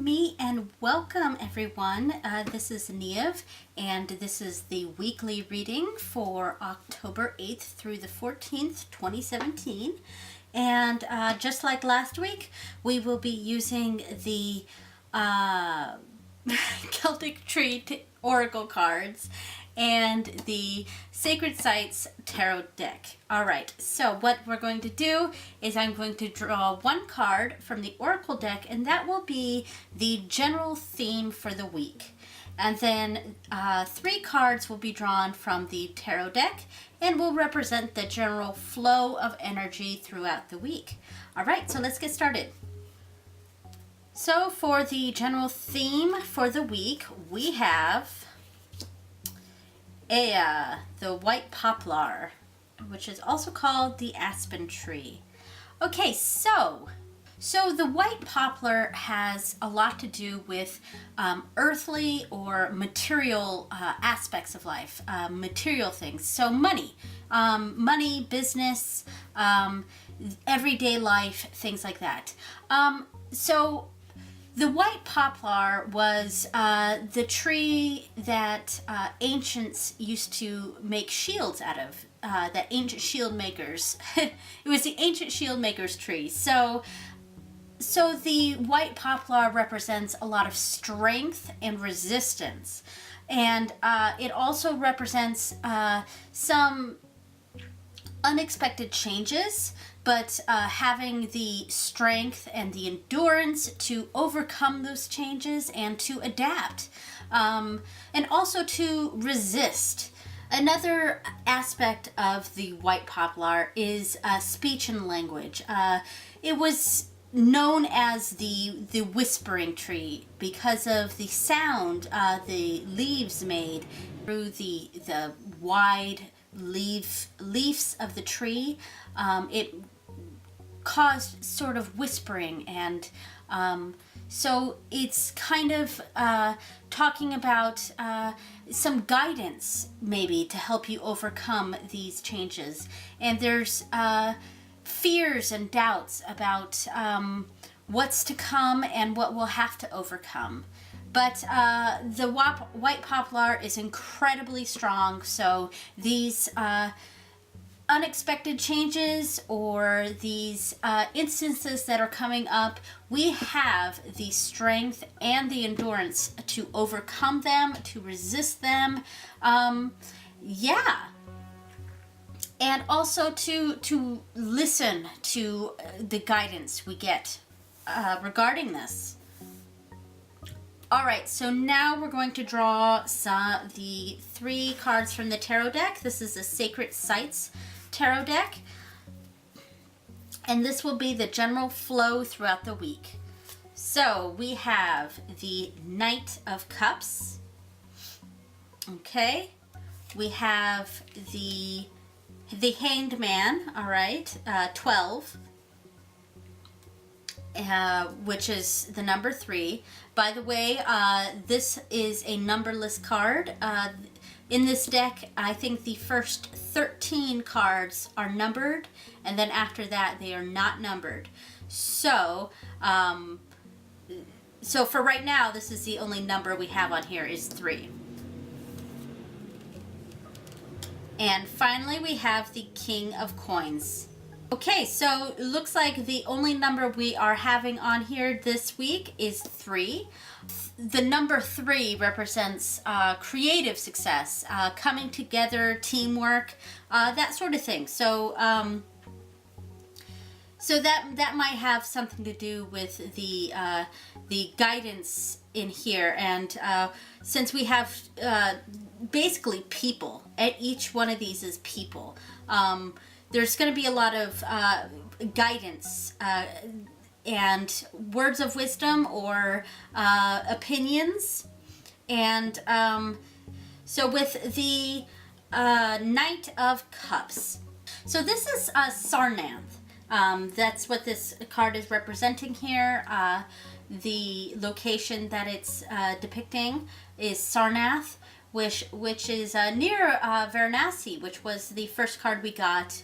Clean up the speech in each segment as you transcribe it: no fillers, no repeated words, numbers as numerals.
me and welcome everyone. This is Niev and this is the weekly reading for October 8th through the 14th, 2017. And just like last week, we will be using the Celtic Tree Oracle cards and the Sacred Sites Tarot deck. Alright, so what we're going to do is I'm going to draw one card from the Oracle deck, and that will be the general theme for the week. And then 3 cards will be drawn from the Tarot deck and will represent the general flow of energy throughout the week. Alright, so let's get started. So for the general theme for the week, we have Ea, the white poplar, which is also called the aspen tree. Okay, so the white poplar has a lot to do with earthly or material aspects of life, material things. So money, business, everyday life, things like that. So the white poplar was the tree that ancients used to make shields out of, that ancient shield makers. It was the ancient shield makers tree. So the white poplar represents a lot of strength and resistance. And it also represents some unexpected changes, but having the strength and the endurance to overcome those changes and to adapt, and also to resist. Another aspect of the white poplar is speech and language. It was known as the whispering tree because of the sound the leaves made through the wide leaves of the tree. It caused sort of whispering, and so it's kind of talking about some guidance maybe to help you overcome these changes. And there's fears and doubts about what's to come and what we'll have to overcome. But the white poplar is incredibly strong, so these unexpected changes or these instances that are coming up, we have the strength and the endurance to overcome them, to resist them. And also to listen to the guidance we get regarding this. Alright, so now we're going to draw the 3 cards from the Tarot deck. This is the Sacred Sites Tarot deck. And this will be the general flow throughout the week. So we have the Knight of Cups. Okay. We have the Hanged Man, alright, 12. Which is the number 3. By the way, this is a numberless card. In this deck, I think the first 13 cards are numbered, and then after that, they are not numbered. So for right now, this is the only number we have on here is 3. And finally, we have the King of Coins. Okay, so it looks like the only number we are having on here this week is 3. The number 3 represents creative success, coming together, teamwork, that sort of thing. So that might have something to do with the guidance in here. And since we have basically people, at each one of these is people. There's going to be a lot of guidance and words of wisdom or opinions. And so with the Knight of Cups, so this is Sarnath. That's what this card is representing here. The location that it's depicting is Sarnath, which is near Varanasi, which was the first card we got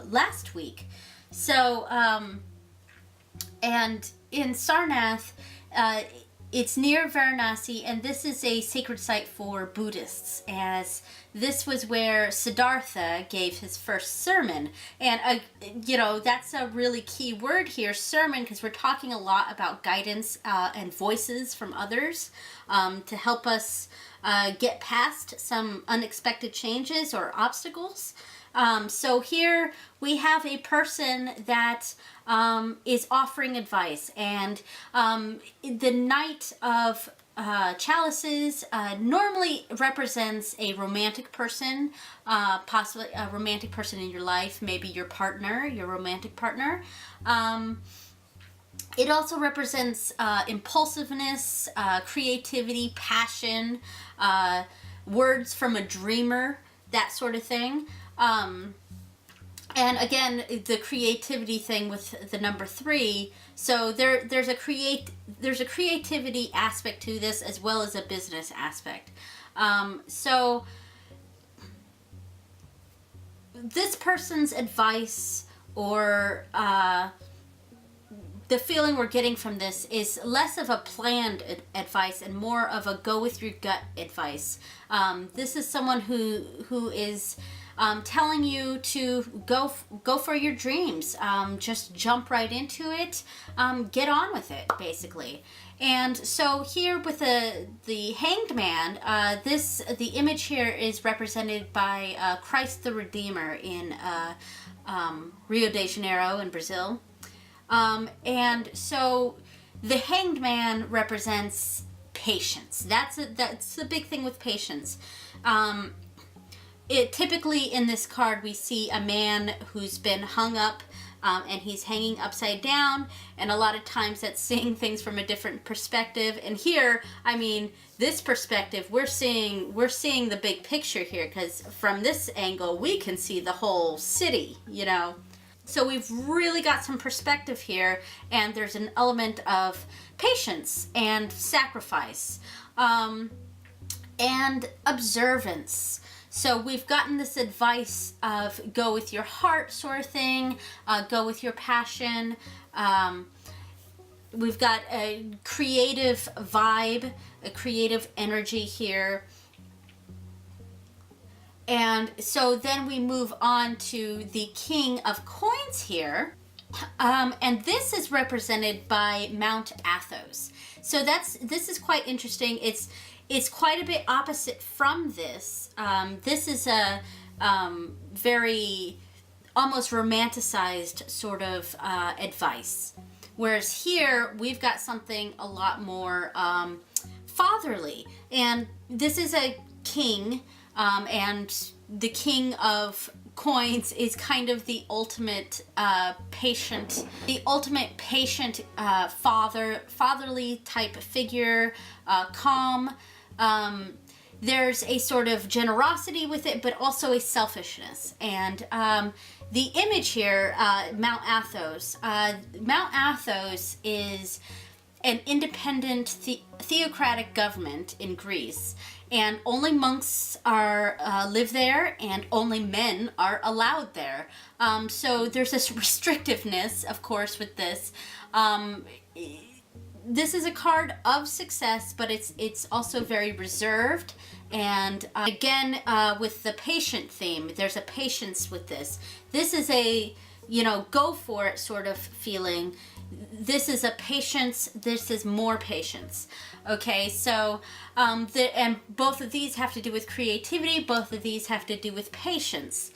last week. So, and in Sarnath, it's near Varanasi, and this is a sacred site for Buddhists, as this was where Siddhartha gave his first sermon. And, that's a really key word here, sermon, because we're talking a lot about guidance and voices from others to help us get past some unexpected changes or obstacles. So here we have a person that is offering advice, and the Knight of Chalices normally represents a romantic person, possibly a romantic person in your life, maybe your partner, your romantic partner. It also represents impulsiveness, creativity, passion, words from a dreamer, that sort of thing. And again, the creativity thing with the number 3. So there's a creativity aspect to this, as well as a business aspect. So this person's advice, or the feeling we're getting from this, is less of a planned advice and more of a go with your gut advice. This is someone who is telling you to go for your dreams. Just jump right into it. Get on with it, basically. And so here with the Hanged Man, the image here is represented by Christ the Redeemer in Rio de Janeiro in Brazil. And so the Hanged Man represents patience. That's the big thing with patience. Typically in this card we see a man who's been hung up, and he's hanging upside down, and a lot of times that's seeing things from a different perspective. And here, this perspective, we're seeing the big picture here, because from this angle we can see the whole city, So we've really got some perspective here, and there's an element of patience and sacrifice, and observance. So we've gotten this advice of go with your heart sort of thing, go with your passion. We've got a creative vibe, a creative energy here. And so then we move on to the King of Coins here. And this is represented by Mount Athos. So this is quite interesting. It's quite a bit opposite from this. This is a very almost romanticized sort of advice. Whereas here, we've got something a lot more fatherly. And this is a king, and the King of Coins is kind of the ultimate patient, fatherly type figure, calm. There's a sort of generosity with it, but also a selfishness. And the image here, Mount Athos. Mount Athos is an independent theocratic government in Greece, and only monks live there, and only men are allowed there. So there's this restrictiveness, of course, with this. This is a card of success, but it's also very reserved. And again, with the patient theme, there's a patience with this. This is a, go for it sort of feeling. This is a patience. This is more patience. Okay, so and both of these have to do with creativity. Both of these have to do with patience.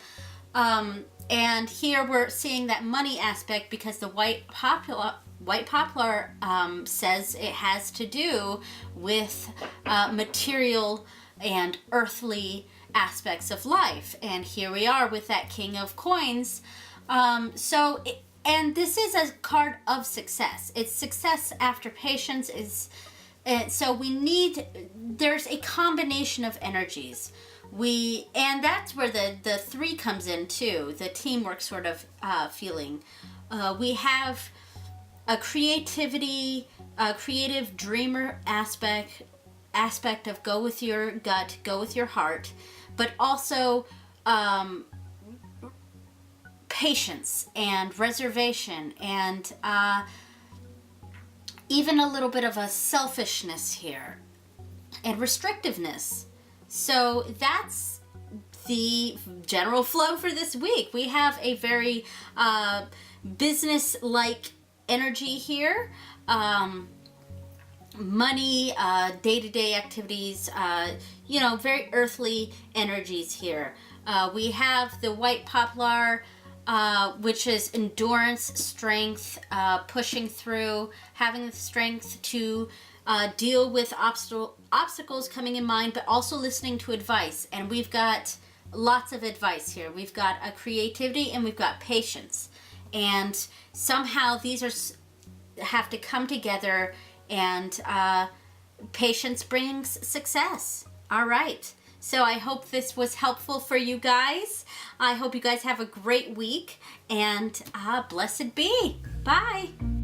And here we're seeing that money aspect, because the white poplar says it has to do with material and earthly aspects of life. And here we are with that King of Coins. And this is a card of success. It's success after patience. So there's a combination of energies. And that's where the 3 comes in too, the teamwork sort of feeling. We have a creative dreamer aspect of go with your gut, go with your heart, but also patience and reservation and even a little bit of a selfishness here and restrictiveness. So that's the general flow for this week. We have a very business-like energy here. Money, day-to-day activities, very earthly energies here. We have the white poplar, which is endurance, strength, pushing through, having the strength to deal with obstacles coming in mind, but also listening to advice. And we've got lots of advice here. We've got a creativity and we've got patience. And somehow these have to come together, and patience brings success. All right. So I hope this was helpful for you guys. I hope you guys have a great week, and blessed be. Bye.